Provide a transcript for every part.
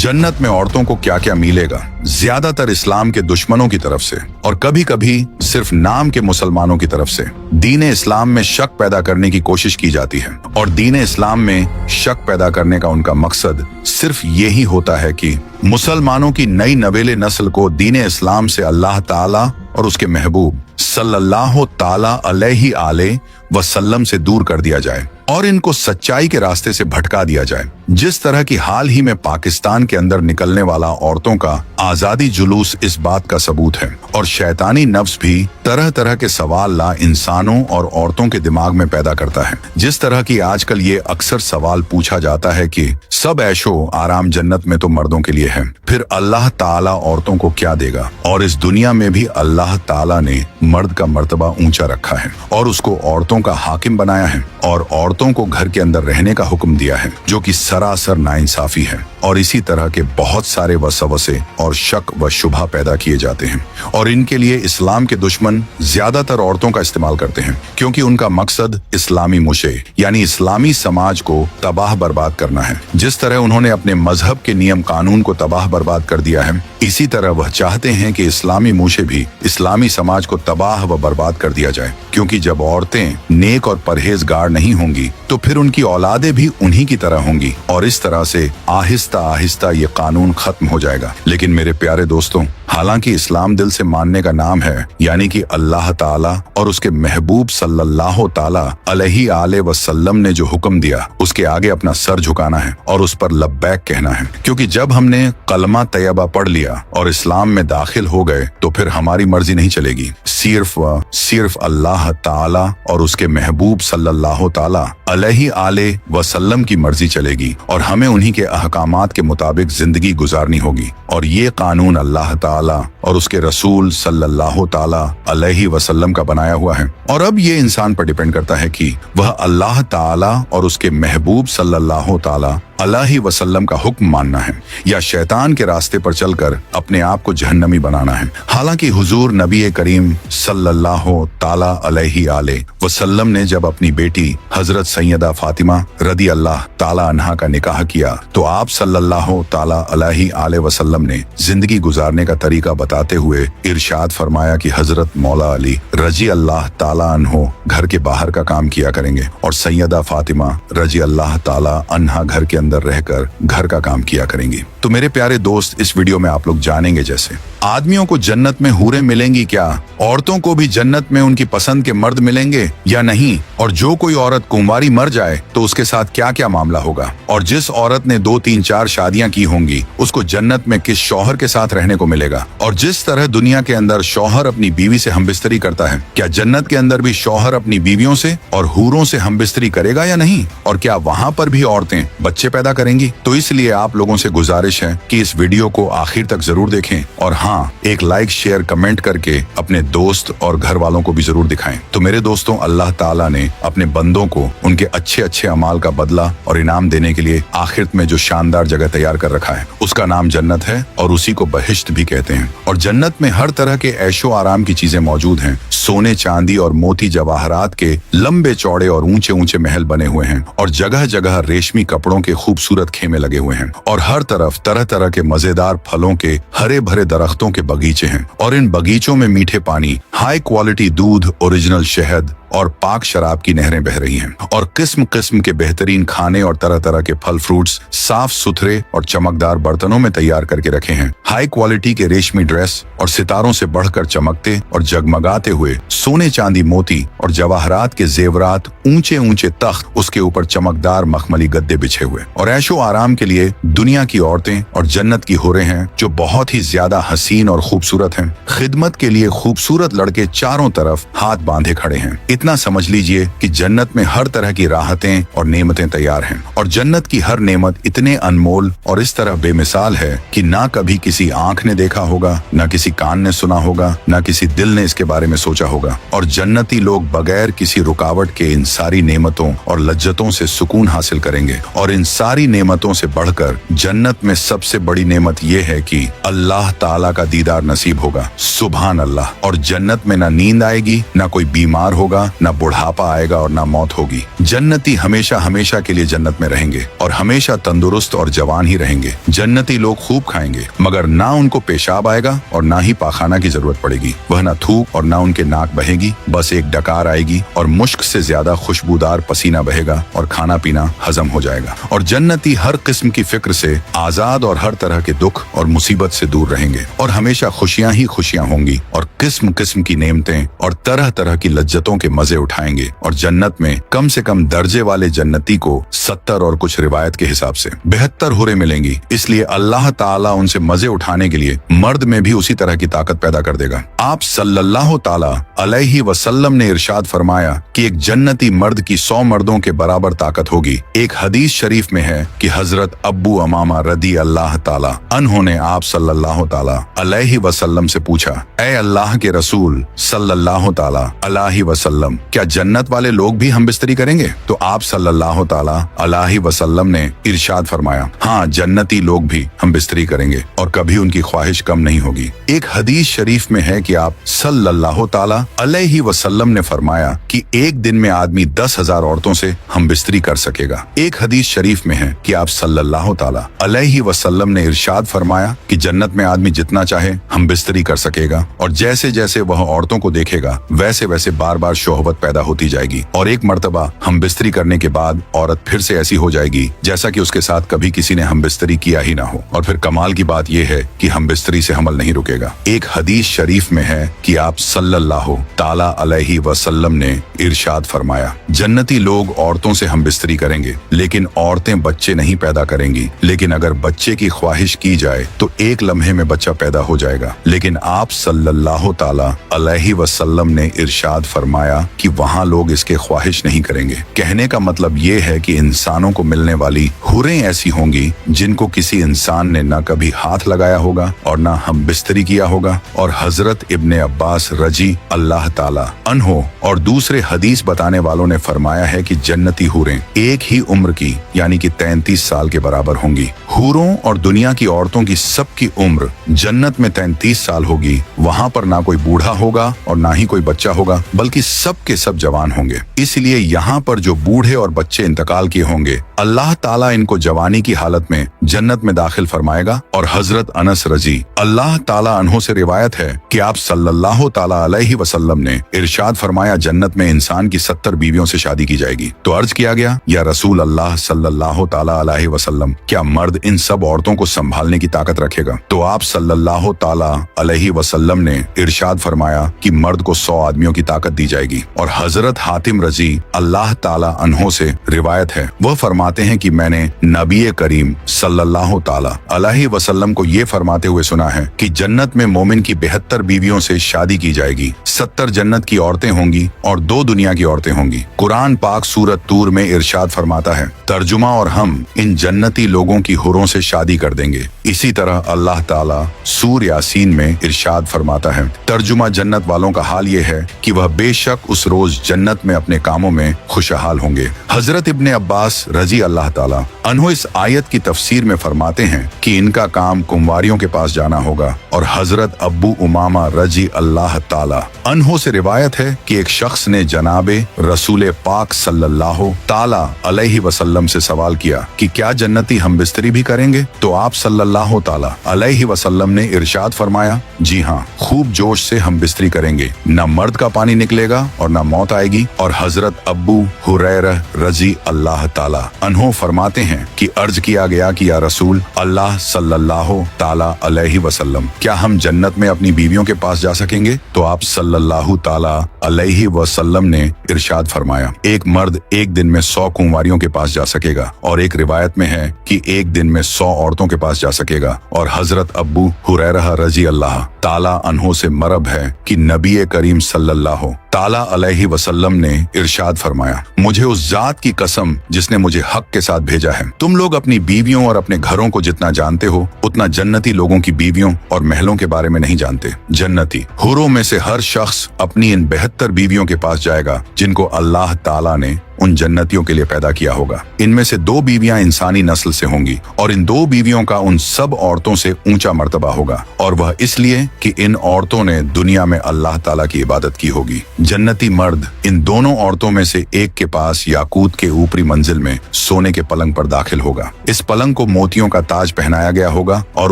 जन्नत में औरतों को क्या क्या मिलेगा, ज्यादातर इस्लाम के दुश्मनों की तरफ से और कभी कभी सिर्फ नाम के मुसलमानों की तरफ से दीन इस्लाम में शक पैदा करने की कोशिश की जाती है। और दीन इस्लाम में शक पैदा करने का उनका मकसद सिर्फ यही होता है कि मुसलमानों की नई नवेले नस्ल को दीन इस्लाम से अल्लाह ताला और उसके महबूब सल्लल्लाहु ताला अलैहि आले वसल्लम से दूर कर दिया जाए और इनको सच्चाई के रास्ते से भटका दिया जाए। जिस तरह की हाल ही में पाकिस्तान के अंदर निकलने वाला औरतों का आजादी जुलूस इस बात का सबूत है। और शैतानी नफ्स भी तरह तरह के सवाल ला इंसानों और औरतों के दिमाग में पैदा करता है। जिस तरह की आजकल ये अक्सर सवाल पूछा जाता है कि सब ऐशो आराम जन्नत में तो मर्दों के लिए है, फिर अल्लाह ताला औरतों को क्या देगा। और इस दुनिया में भी अल्लाह ताला ने मर्द का मर्तबा ऊंचा रखा है और उसको औरतों का हाकिम बनाया है और औरतों को घर के अंदर रहने का हुक्म दिया है, जो कि सरासर नाइंसाफी है। और इसी तरह के बहुत सारे वसवसे और शक व शुभा पैदा किए जाते हैं और इनके लिए इस्लाम के दुश्मन ज्यादातर औरतों का इस्तेमाल करते हैं, क्योंकि उनका मकसद इस्लामी मुशे यानी इस्लामी समाज को तबाह बर्बाद करना है। जिस तरह उन्होंने अपने मजहब के नियम कानून को तबाह बर्बाद कर दिया है, इसी तरह वह चाहते हैं कि इस्लामी मुशे भी इस्लामी समाज को तबाह व बर्बाद कर दिया जाए। क्योंकि जब औरतें नेक और परहेजगार नहीं होंगी तो फिर उनकी औलादें भी उन्हीं की तरह होंगी और इस तरह से आहिस्ता आहिस्ता ये कानून खत्म हो जाएगा। लेकिन मेरे प्यारे दोस्तों, हालांकि इस्लाम दिल से मानने का नाम है, यानी कि अल्लाह ताला और उसके महबूब सल्लल्लाहु ताला अलैहि आले वसल्लम ने जो हुक्म दिया उसके आगे अपना सर झुकाना है और उस पर लब्बैक कहना है। क्योंकि जब हमने कलमा तैयबा पढ़ लिया और इस्लाम में दाखिल हो गए तो फिर हमारी मर्जी नहीं चलेगी, सिर्फ अल्लाह ताला और उसके महबूब सल्लल्लाहु ताला अलैहि आले वसल्लम की मर्जी चलेगी और हमें उन्हीं के अहकामात के मुताबिक जिंदगी गुजारनी होगी। और ये कानून अल्लाह ताला और उसके रसूल सल्लल्लाहु ताला अलैहि वसल्लम का बनाया हुआ है। और अब ये इंसान पर डिपेंड करता है कि वह अल्लाह ताला और उसके महबूब सल्लल्लाहु ताला अलैहि वसल्लम का हुक्म मानना है या शैतान के रास्ते पर चलकर अपने आप को जहन्नमी बनाना है। हालांकि हुजूर नबी करीम सल्लल्लाहु ताला अलैहि आले वसल्लम ने जब अपनी बेटी हजरत सैयदा फातिमा रदी अल्लाह ताला अन्हा का निकाह किया तो आप सल्लल्लाहु ताला अलैहि आले वसल्लम ने जिंदगी गुजारने का तरीका बताते हुए इरशाद फरमाया कि हजरत मौला अली रजी अल्लाह ताला अन्हो घर के बाहर का काम किया करेंगे और सैयदा फातिमा रजी अल्लाह ताला अन्हा घर के अंदर रहकर घर का काम किया करेंगी। तो मेरे प्यारे दोस्त, इस वीडियो में आप लोग जानेंगे जैसे आदमियों को जन्नत में हूरें मिलेंगी क्या, औरतों को भी जन्नत में उनकी पसंद के मर्द मिलेंगे या नहीं, और जो कोई औरत कुंवारी मर जाए तो उसके साथ क्या क्या मामला होगा, और जिस औरत ने 2, 3, 4 शादियां की होंगी उसको जन्नत में किस शौहर के साथ रहने को मिलेगा, और जिस तरह दुनिया के अंदर शौहर अपनी बीवी से हमबिस्तरी करता है, क्या जन्नत के अंदर भी शौहर अपनी बीवियों से और हूरों से हमबिस्तरी करेगा या नहीं, और क्या वहाँ पर भी औरतें बच्चे पैदा करेंगी। तो इसलिए आप लोगों से गुजारिश है कि इस वीडियो को आखिर तक जरूर देखें और हाँ, एक लाइक शेयर कमेंट करके अपने दोस्त और घर वालों को भी जरूर दिखाएं। तो मेरे दोस्तों, अल्लाह ताला ने अपने बंदों को उनके अच्छे अच्छे अमाल का बदला और इनाम देने के लिए आखिरत में जो शानदार जगह तैयार कर रखा है उसका नाम जन्नत है और उसी को बहिश्त भी कहते हैं। और जन्नत में हर तरह के ऐशो आराम की चीजें मौजूद हैं। सोने चांदी और मोती जवाहरात के लंबे चौड़े और ऊंचे ऊंचे महल बने हुए हैं और जगह जगह रेशमी कपड़ों के खूबसूरत खेमे लगे हुए हैं और हर तरफ तरह तरह के मजेदार फलों के हरे भरे दरख्तों के बगीचे हैं और इन बगीचों में मीठे पानी, हाई क्वालिटी दूध, ओरिजिनल शहद और पाक शराब की नहरें बह रही हैं और किस्म किस्म के बेहतरीन खाने और तरह तरह के फल फ्रूट्स साफ सुथरे और चमकदार बर्तनों में तैयार करके रखे हैं। हाई क्वालिटी के रेशमी ड्रेस और सितारों से बढ़कर चमकते और जगमगाते हुए सोने चांदी मोती और जवाहरात के जेवरात, ऊंचे ऊंचे तख्त, उसके ऊपर चमकदार मखमली गद्दे बिछे हुए और ऐशो आराम के लिए दुनिया की औरतें और जन्नत की होरें हैं जो बहुत ही ज्यादा हसीन और खूबसूरत हैं। खिदमत के लिए खूबसूरत लड़के चारों तरफ हाथ बांधे खड़े हैं। इतना समझ लीजिए कि जन्नत में हर तरह की राहतें और नेमतें तैयार हैं और जन्नत की हर नेमत इतने अनमोल और इस तरह बेमिसाल है कि ना कभी किसी आंख ने देखा होगा, ना किसी कान ने सुना होगा, ना किसी दिल ने इसके बारे में सोचा होगा। और जन्नती लोग बगैर किसी रुकावट के इन सारी नेमतों और लज्जतों से सुकून हासिल करेंगे। और इन सारी नेमतों से बढ़कर जन्नत में सबसे बड़ी नेमत यह है कि अल्लाह ताला का दीदार नसीब होगा। सुभान अल्लाह। और जन्नत में ना नींद आएगी, ना कोई बीमार होगा, न बुढ़ापा आएगा और न मौत होगी। जन्नती हमेशा हमेशा के लिए जन्नत में रहेंगे और हमेशा तंदुरुस्त और जवान ही रहेंगे। जन्नती लोग खूब खाएंगे मगर ना उनको पेशाब आएगा और ना ही पाखाना की जरूरत पड़ेगी। वह न थूक और न उनके नाक बहेगी, बस एक डकार आएगी और मुश्क से ज्यादा खुशबूदार पसीना बहेगा और खाना पीना हजम हो जाएगा। और जन्नती हर किस्म की फिक्र से आजाद और हर तरह के दुख और मुसीबत से दूर रहेंगे और हमेशा खुशियां ही खुशियां होंगी और किस्म किस्म की नेमतें और तरह तरह की लज्जतों के मजे उठाएंगे। और जन्नत में कम से कम दर्जे वाले जन्नती को 70 और कुछ रिवायत के हिसाब से 72 हुरें मिलेंगी। इसलिए अल्लाह ताला उनसे मजे उठाने के लिए मर्द में भी उसी तरह की ताकत पैदा कर देगा। आप सल्लल्लाहु ताला अलैहि वसल्लम ने इरशाद फरमाया कि एक जन्नती मर्द की 100 मर्दों के बराबर ताकत होगी। एक हदीस शरीफ में है कि हजरत अब्बू अमामा रदी अल्लाह ताला अन्हों ने आप सल्लल्लाहु ताला अलैहि वसल्लम से पूछा, ऐ अल्लाह के रसूल सल्लल्लाहु ताला अलैहि वसल्लम, क्या जन्नत वाले लोग भी हम बिस्तरी करेंगे? तो आप सल्लल्लाहु ताला अलैहि वसल्लम ने इरशाद फरमाया, हाँ, जन्नती लोग भी हम बिस्तरी करेंगे और कभी उनकी ख्वाहिश कम नहीं होगी। एक हदीस शरीफ में है कि आप सल्लल्लाहु ताला अलैहि वसल्लम ने फरमाया कि एक दिन में आदमी 10,000 औरतों से हम बिस्तरी कर सकेगा। एक हदीस शरीफ में है कि आप सल्लल्लाहु ताला अलैहि वसल्लम ने इरशाद फरमाया कि जन्नत में आदमी जितना चाहे हम बिस्तरी कर सकेगा और जैसे जैसे वह औरतों को देखेगा वैसे वैसे बार बार शोहबत पैदा होती जाएगी और एक मर्तबा हम बिस्तरी करने के बाद औरत फिर से ऐसी हो जाएगी जैसा कि उसके साथ कभी किसी ने हम बिस्तरी किया ही ना हो। और फिर कमाल की बात यह है कि हम बिस्तरी से हमल नहीं रुकेगा। एक हदीस शरीफ में है कि आप सल्लल्लाहु ताला अलैहि वसल्लम ने इरशाद फरमाया, जन्नती लोग औरतों से हम बिस्तरी करेंगे लेकिन औरतें बच्चे नहीं पैदा करेंगी, लेकिन अगर बच्चे की ख्वाहिश की जाए तो एक लम्हे में बच्चा पैदा हो जाएगा। लेकिन आप सल्लल्लाहु ताला अलैहि वसल्लम ने इरशाद फरमाया कि वहाँ लोग इसके ख्वाहिश नहीं करेंगे। कहने का मतलब ये है कि इंसानों को मिलने वाली हुरें ऐसी होंगी जिनको किसी इंसान ने न कभी हाथ लगाया होगा और न हम बिस्तरी किया होगा। और हजरत इब्ने अब्बास रजी अल्लाह ताला अन्हो और दूसरे हदीस बताने वालों ने फरमाया है कि जन्नती हुरें एक ही उम्र की यानी कि 33 साल के बराबर होंगी। हुरों और दुनिया की औरतों की सबकी उम्र जन्नत में 33 साल होगी। वहाँ पर ना कोई बूढ़ा होगा और ना ही कोई बच्चा होगा, बल्कि सब के सब जवान होंगे। इसलिए यहाँ पर जो बूढ़े और बच्चे इंतकाल किए होंगे, अल्लाह ताला इनको जवानी की हालत में जन्नत में दाखिल फरमाएगा। और हजरत अनस रजी अल्लाह ताला अन्हो से रिवायत है कि आप सल्लल्लाहु ताला अलैहि वसल्लम ने इरशाद फरमाया, जन्नत में इंसान की 70 बीवियों से शादी की जाएगी। तो अर्ज किया गया, या रसूल अल्लाह सल्लल्लाहु ताला अलैहि वसल्लम, क्या मर्द इन सब औरतों को संभालने की ताकत रखेगा? तो आप सल्लल्लाहु ताला अलैहि वसल्लम ने इरशाद फरमाया कि मर्द को 100 आदमियों की ताकत दी जाएगी। और हजरत हातिम रजी अल्लाह ताला अन्हो से रिवायत है, वह फरमाते हैं कि मैंने नबी करीम सल्लल्लाहु ताला अलैहि वसल्लम को ये फरमाते हुए सुना है कि जन्नत में मोमिन की 72 बीवियों से शादी की जाएगी। 70 जन्नत की औरतें होंगी और 2 दुनिया की औरतें होंगी। कुरान पाक सूरत तूर में इरशाद फरमाता है, तर्जुमा, और हम इन जन्नती लोगों की हुरों से शादी कर देंगे। इसी तरह अल्लाह ताला सूर यासीन में इरशाद फरमाता है, तर्जुमा, जन्नत वालों का हाल ये है कि वह बेशक उस रोज जन्नत में अपने कामों में खुशहाल होंगे। हजरत इब्ने अब्बास रजी अल्लाह ताला अन्हो इस आयत की तफसीर में फरमाते हैं कि इनका काम कुंवारियों के पास जाना होगा। और हजरत अब्बू उमामा रजी अल्लाह ताला अन्हो से रिवायत है कि एक शख्स ने जनाबे रसूल पाक सल्लल्लाहु ताला अलैहि वसल्लम से सवाल किया कि क्या जन्नती हम बिस्तरी भी करेंगे? तो आप सल्लल्लाहु ताला अलैहि वसल्लम ने इरशाद फरमाया, जी हाँ, खूब जोश से हम बिस्तरी करेंगे, न मर्द का पानी निकलेगा और न मौत आएगी। और हजरत अब्बू हुरैरा रजी अल्लाह ताला अन्हो फरमाते हैं कि अर्ज किया गया कि या रसूल अल्लाह सल्लल्लाहु ताला अलैहि वसल्लम, क्या हम जन्नत में अपनी बीवियों के पास जा सकेंगे? तो आप सल्लल्लाहु ताला अलैहि वसल्लम ने इरशाद फरमाया, एक मर्द एक दिन में 100 कुंवारियों के पास जा सकेगा। और एक रिवायत में है कि एक दिन में 100 औरतों के पास जा सकेगा। और हजरत अब्बू हुरैरा रजी अल्लाह ताला अन्हो से मरब है कि नबी करीम सल्लल्लाहु ताला अलैहि वसल्लम ने इरशाद फरमाया, मुझे उस जात की कसम जिसने मुझे हक के साथ भेजा है, तुम लोग अपनी बीवियों और अपने घरों को जितना जानते हो उतना जन्नती लोगों की बीवियों और महलों के बारे में नहीं जानते। जन्नती हुरों में से हर शख्स अपनी इन 72 बीवियों के पास जाएगा जिनको अल्लाह ताला ने उन जन्नतियों के लिए पैदा किया होगा। इनमें से 2 बीवियां इंसानी नस्ल से होंगी और इन 2 बीवियों का उन सब औरतों से ऊंचा मर्तबा होगा, और वह इसलिए कि इन औरतों ने दुनिया में अल्लाह ताला की इबादत की होगी। जन्नती मर्द इन दोनों औरतों में से एक के पास याकूत के ऊपरी मंजिल में सोने के पलंग पर दाखिल होगा। इस पलंग को मोतियों का ताज पहनाया गया होगा और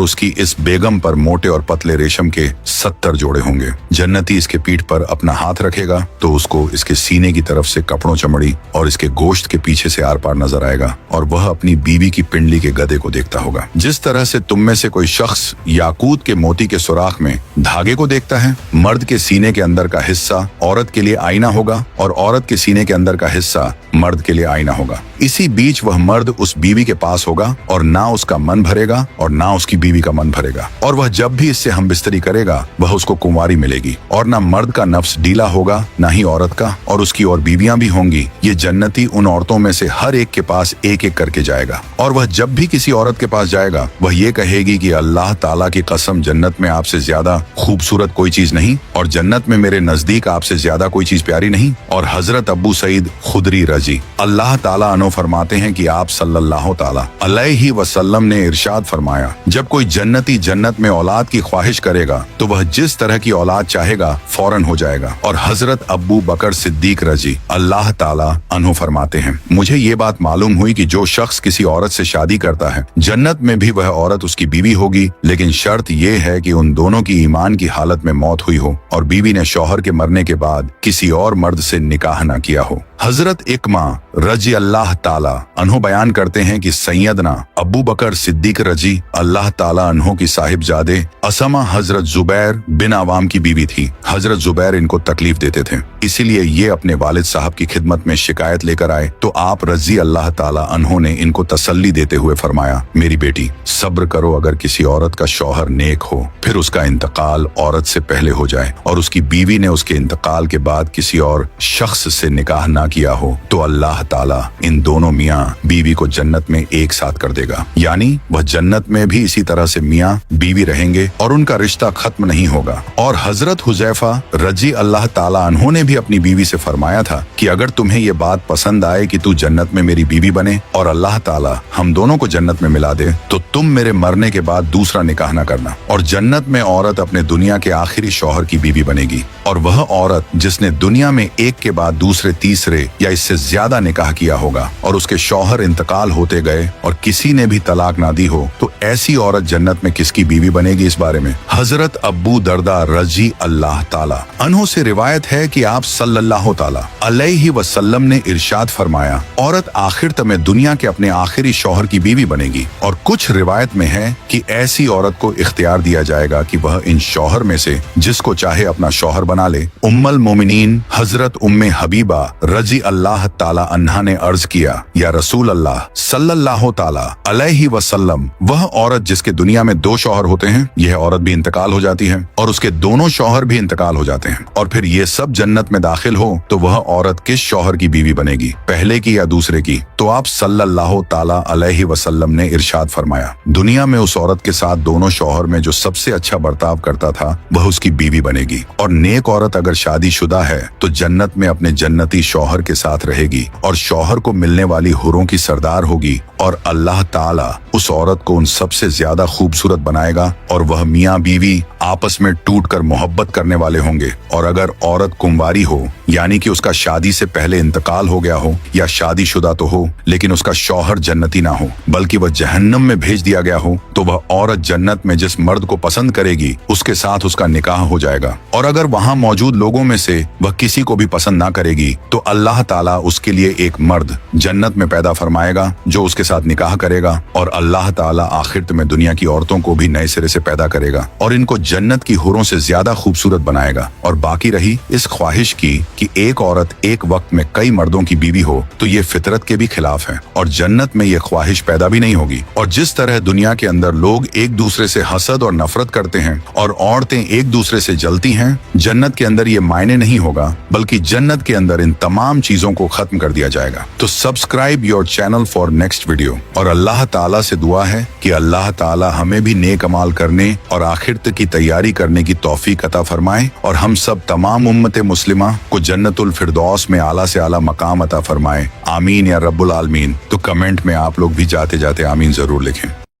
उसकी इस बेगम पर मोटे और पतले रेशम के 70 जोड़े होंगे। जन्नती इसके पीठ पर अपना हाथ रखेगा तो उसको इसके सीने की तरफ से कपड़ों चमड़ी और इसके गोश्त के पीछे से आर पार नजर आएगा, और वह अपनी बीवी की पिंडली के गधे को देखता होगा। जिस तरह से तुम में से कोई शख्स याकूत के मोती के सुराख में धागे को देखता है, मर्द के सीने के अंदर का हिस्सा औरत के लिए आईना होगा और औरत के सीने के अंदर का हिस्सा मर्द के लिए आईना होगा। इसी बीच वह मर्द उस बीवी के पास होगा और ना उसका मन भरेगा और ना उसकी बीवी का मन भरेगा, और वह जब भी इससे हमबिस्तरी करेगा वह उसको कुंवारी मिलेगी, और ना मर्द का नफ्स ढीला होगा ना ही औरत का, और उसकी और बीवियां भी होंगी। ये जन्नती उन औरतों में से हर एक के पास एक एक करके जाएगा, और वह जब भी किसी औरत के पास जाएगा वह ये कहेगी कि अल्लाह ताला की कसम, जन्नत में आपसे ज्यादा खूबसूरत कोई चीज नहीं, और जन्नत में मेरे नजदीक आपसे ज्यादा कोई चीज प्यारी नहीं। और हजरत अबू सईद खुदरी रजी अल्लाह ताला अन्हु फरमाते हैं कि आप सल्लल्लाहु ताला अलैहि वसल्लम ने इरशाद फरमाया, जब कोई जन्नती जन्नत में औलाद की ख्वाहिश करेगा तो वह जिस तरह की औलाद चाहेगा फौरन हो जाएगा। और हजरत अबू बकर सिद्दीक रजी अल्लाह ताला अन्हु फरमाते हैं, मुझे ये बात मालूम हुई कि जो शख्स किसी औरत से शादी करता है जन्नत में भी वह औरत उसकी बीवी होगी, लेकिन शर्त यह है कि उन दोनों की ईमान की हालत में मौत हुई हो और बीवी ने शौहर के मरने के बाद किसी और मर्द से निकाह न किया हो। हजरत इकमा रजी अल्लाह ताला अन्हो बयान करते हैं कि सैयदना अबू बकर सिद्दीक रजी अल्लाह ताला अन्हो की साहिबजादे असमा हजरत जुबैर बिन आवाम की बीवी थी। हजरत जुबैर इनको तकलीफ देते थे, इसीलिए ये अपने वालिद साहब की खिदमत में शिकायत लेकर आए तो आप रजी अल्लाह ताला अन्हो ने इनको तसल्ली देते हुए फरमाया, मेरी बेटी सब्र करो, अगर किसी औरत का शौहर नेक हो फिर उसका इंतकाल औरत से पहले हो जाए और उसकी बीवी ने उसके इंतकाल के बाद किसी और शख्स से निकाह ना किया हो तो अल्लाह ताला इन दोनों मियाँ बीवी को जन्नत में एक साथ कर देगा, यानी वह जन्नत में भी इसी तरह से मियाँ बीवी रहेंगे और उनका रिश्ता खत्म नहीं होगा। और हजरत हुजैफा रजी अल्लाह ताला अन्हो ने भी अपनी बीवी से फरमाया था कि अगर तुम्हें ये बात पसंद आए कि तू जन्नत में मेरी बीवी बने और अल्लाह ताला हम दोनों को जन्नत में मिला दे तो तुम मेरे मरने के बाद दूसरा निकाह न करना। और जन्नत में औरत अपने दुनिया के आखिरी शौहर की बीवी बनेगी, और वह औरत जिसने दुनिया में एक के बाद दूसरे तीसरे या इससे ज्यादा निकाह किया होगा और उसके शौहर इंतकाल होते गए और किसी ने भी तलाक ना दी हो तो ऐसी औरत जन्नत में किसकी बीवी बनेगी। इस बारे में हजरत अबू दरदा रजी अल्लाह ताला अन्हो से रिवायत है कि आप सल्लल्लाहु ताला अलैहि वसल्लम ने इरशाद फरमाया, औरत आखिर तक में दुनिया के अपने आखिरी शौहर की बीवी बनेगी। और कुछ रिवायत में है कि ऐसी औरत को इख्तियार दिया जाएगा कि वह इन शौहर में से जिसको चाहे अपना शौहर बना ले। उम्मुल मोमिनीन हजरत उम्मे हबीबा रजी अल्लाह ताला अन्हा ने अर्ज किया, या रसूल अल्लाह सल्लल्लाहु ताला अलैहि वसल्लम, वह औरत जिसके दुनिया में 2 शौहर होते हैं यह औरत भी इंतकाल हो जाती है और उसके दोनों शौहर भी इंतकाल हो जाते हैं और फिर ये सब जन्नत में दाखिल हो तो वह औरत किस शौहर की बीवी बनेगी, पहले की या दूसरे की। तो आप सल्लल्लाहु ताला अलैहि वसल्लम ने इरशाद फरमाया, दुनिया में उस औरत के साथ दोनों शौहर में जो सबसे अच्छा बर्ताव करता था वह उसकी बीवी बनेगी। और नेक औरत अगर शादीशुदा है तो जन्नत में अपने जन्नती शौहर के साथ रहेगी और शौहर को मिलने वाली हुरों की सरदार होगी, और अल्लाह ताला उस औरत को उन सबसे ज्यादा खूबसूरत बनाएगा और वह मियाँ बीवी आपस में टूटकर मोहब्बत करने वाले होंगे। और अगर औरत कुंवारी हो यानी कि उसका शादी से पहले इंतकाल हो गया हो या शादीशुदा तो हो लेकिन उसका शौहर जन्नती ना हो बल्कि वह जहन्नम में भेज दिया गया हो तो वह औरत जन्नत में जिस मर्द को पसंद करेगी उसके साथ उसका निकाह हो जाएगा। और अगर वहाँ मौजूद लोगों में से वह किसी को भी पसंद ना करेगी तो अल्लाह ताला उसके लिए एक मर्द जन्नत में पैदा फरमाएगा जो उसके साथ निकाह करेगा, और अल्लाह ताला आखिरत में दुनिया की औरतों को भी नए सिरे से पैदा करेगा और इनको जन्नत की हुरों से ज्यादा खूबसूरत बनाएगा। और बाकी रही इस ख्वाहिश की कि एक औरत एक वक्त में कई मर्दों की बीवी हो तो ये फितरत के भी खिलाफ है और जन्नत में ये ख्वाहिश पैदा भी नहीं होगी। और जिस तरह दुनिया के अंदर लोग एक दूसरे से हसद और नफरत करते हैं और औरतें एक दूसरे से जलती हैं, जन्नत के अंदर ये मायने नहीं होगा बल्कि जन्नत के अंदर इन तमाम चीजों को खत्म कर दिया जाएगा। तो subscribe your channel for next video. Video. और अल्लाह ताला से दुआ है कि अल्लाह ताला हमें भी नेक अमाल करने और आखिरत की तैयारी करने की तौफीक अता फरमाए और हम सब तमाम उम्मत मुस्लिमा को जन्नतुल फिरदौस में आला से आला मकाम अता फरमाए। आमीन या रब्बुल आलमीन। तो कमेंट में आप लोग भी जाते जाते आमीन जरूर लिखें।